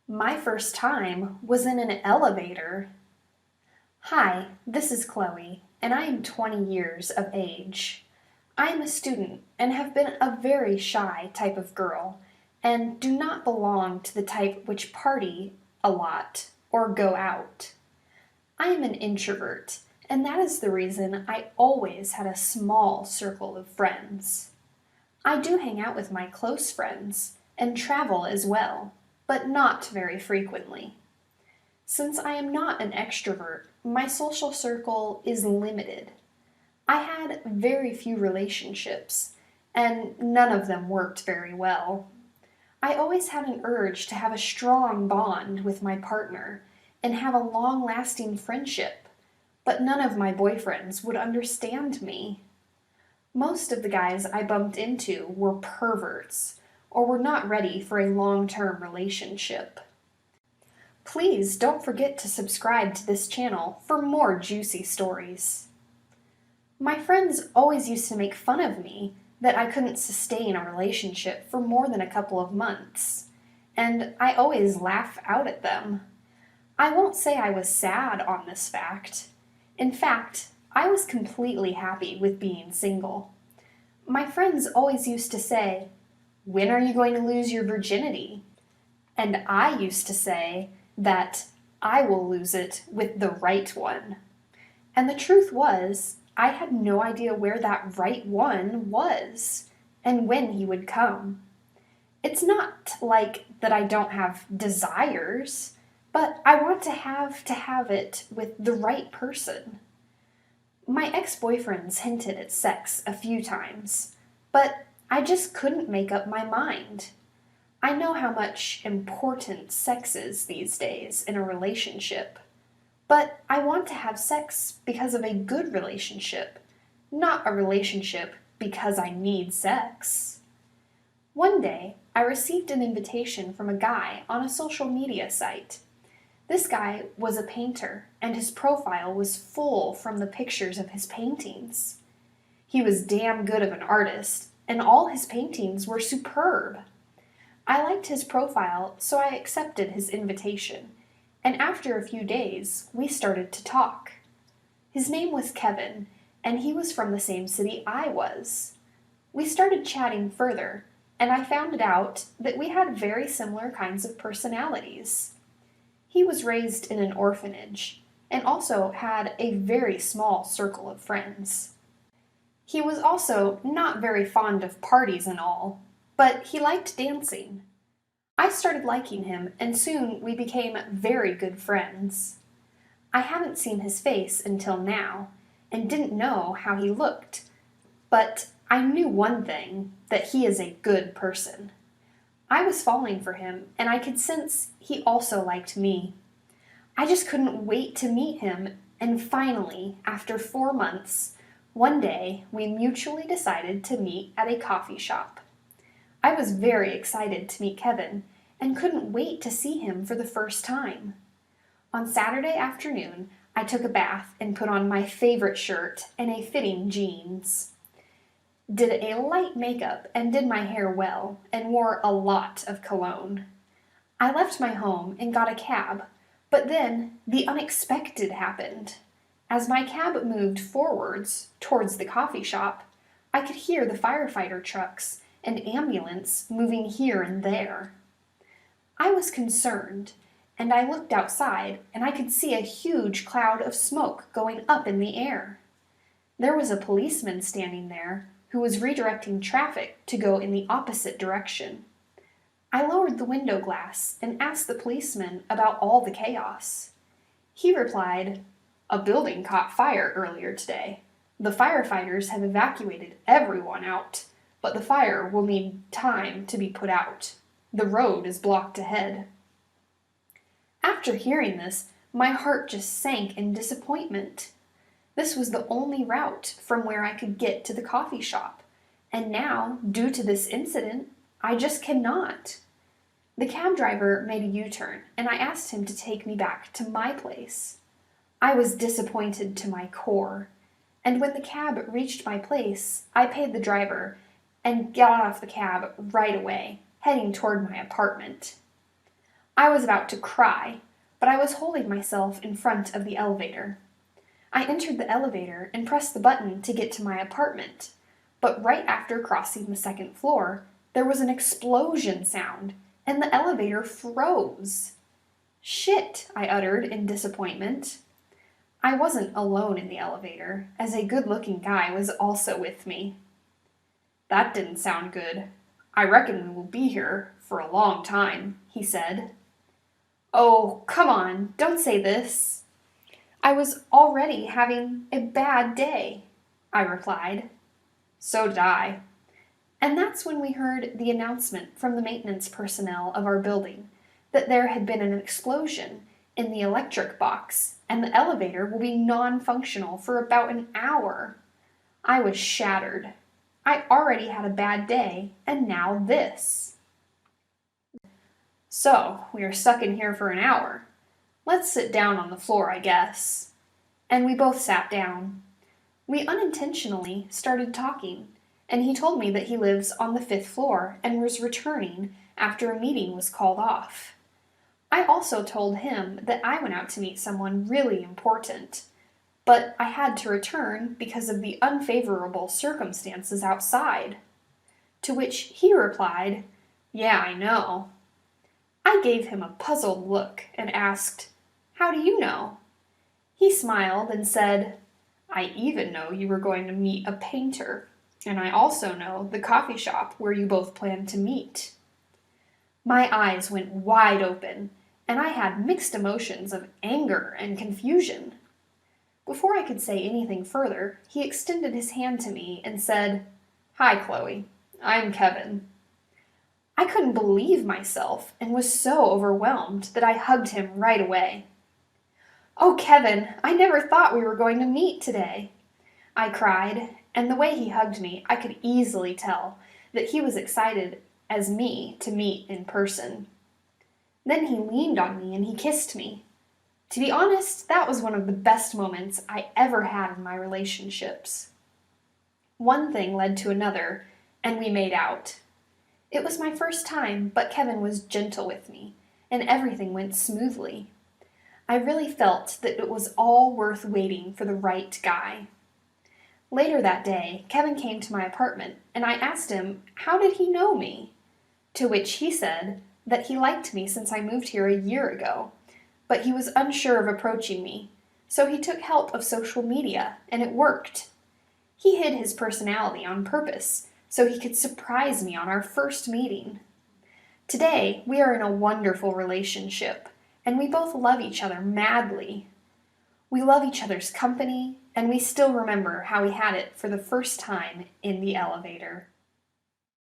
My first time was in an elevator. Hi, this is Chloe, and I am 20 years of age. I am a student and have been a very shy type of girl, and do not belong to the type which party a lot or go out. I am an introvert, and that is the reason I always had a small circle of friends. I do hang out with my close friends and travel as well, but not very frequently. Since I am not an extrovert, my social circle is limited. I had very few relationships, and none of them worked very well. I always had an urge to have a strong bond with my partner and have a long lasting friendship, but none of my boyfriends would understand me. Most of the guys I bumped into were perverts or were not ready for a long term relationship. Please don't forget to subscribe to this channel for more juicy stories. My friends always used to make fun of me that I couldn't sustain a relationship for more than a couple of months, and I always laugh out at them. I won't say I was sad on this fact. In fact, I was completely happy with being single. My friends always used to say, "When are you going to lose your virginity?" And I used to say that I will lose it with the right one. And the truth was, I had no idea where that right one was and when he would come. It's not like that I don't have desires, but I want to have it with the right person. My ex-boyfriends hinted at sex a few times, but I just couldn't make up my mind. I know how much important sex is these days in a relationship, but I want to have sex because of a good relationship, not a relationship because I need sex. One day, I received an invitation from a guy on a social media site. This guy was a painter, and his profile was full from the pictures of his paintings. He was damn good of an artist, and all his paintings were superb. I liked his profile, so I accepted his invitation, and after a few days, we started to talk. His name was Kevin, and he was from the same city I was. We started chatting further, and I found out that we had very similar kinds of personalities. He was raised in an orphanage, and also had a very small circle of friends. He was also not very fond of parties and all, but he liked dancing. I started liking him, and soon we became very good friends. I hadn't seen his face until now, and didn't know how he looked, but I knew one thing, that he is a good person. I was falling for him, and I could sense he also liked me. I just couldn't wait to meet him, and finally, after 4 months, one day we mutually decided to meet at a coffee shop. I was very excited to meet Kevin, and couldn't wait to see him for the first time. On Saturday afternoon, I took a bath and put on my favorite shirt and a fitting jeans. Did a light makeup and did my hair well, and wore a lot of cologne. I left my home and got a cab, but then the unexpected happened. As my cab moved forwards towards the coffee shop, I could hear the firefighter trucks and ambulance moving here and there. I was concerned, and I looked outside, and I could see a huge cloud of smoke going up in the air. There was a policeman standing there who was redirecting traffic to go in the opposite direction. I lowered the window glass and asked the policeman about all the chaos. He replied, "A building caught fire earlier today. The firefighters have evacuated everyone out, but the fire will need time to be put out. The road is blocked ahead." After hearing this, my heart just sank in disappointment. This was the only route from where I could get to the coffee shop, and now, due to this incident, I just cannot. The cab driver made a U-turn, and I asked him to take me back to my place. I was disappointed to my core, and when the cab reached my place, I paid the driver and got off the cab right away, heading toward my apartment. I was about to cry, but I was holding myself in front of the elevator. I entered the elevator and pressed the button to get to my apartment, but right after crossing the second floor, there was an explosion sound, and the elevator froze. Shit, I uttered in disappointment. I wasn't alone in the elevator, as a good-looking guy was also with me. That didn't sound good. I reckon we will be here for a long time, he said. Oh, come on, don't say this. I was already having a bad day, I replied. So did I. And that's when we heard the announcement from the maintenance personnel of our building that there had been an explosion in the electric box and the elevator will be non-functional for about an hour. I was shattered. I already had a bad day, and now this. So, we are stuck in here for an hour. Let's sit down on the floor, I guess. And we both sat down. We unintentionally started talking, and he told me that he lives on the 5th floor and was returning after a meeting was called off. I also told him that I went out to meet someone really important, but I had to return because of the unfavorable circumstances outside. To which he replied, "Yeah, I know." I gave him a puzzled look and asked, "How do you know?" He smiled and said, "I even know you were going to meet a painter, and I also know the coffee shop where you both planned to meet." My eyes went wide open, and I had mixed emotions of anger and confusion. Before I could say anything further, he extended his hand to me and said, "Hi, Chloe. I'm Kevin." I couldn't believe myself and was so overwhelmed that I hugged him right away. "Oh, Kevin, I never thought we were going to meet today," I cried, and the way he hugged me, I could easily tell that he was excited as me to meet in person. Then he leaned on me and he kissed me. To be honest, that was one of the best moments I ever had in my relationships. One thing led to another, and we made out. It was my first time, but Kevin was gentle with me, and everything went smoothly. I really felt that it was all worth waiting for the right guy. Later that day, Kevin came to my apartment, and I asked him how did he know me? To which he said that he liked me since I moved here a year ago, but he was unsure of approaching me, so he took help of social media, and it worked. He hid his personality on purpose, so he could surprise me on our first meeting. Today, we are in a wonderful relationship, and we both love each other madly. We love each other's company, and we still remember how we had it for the first time in the elevator.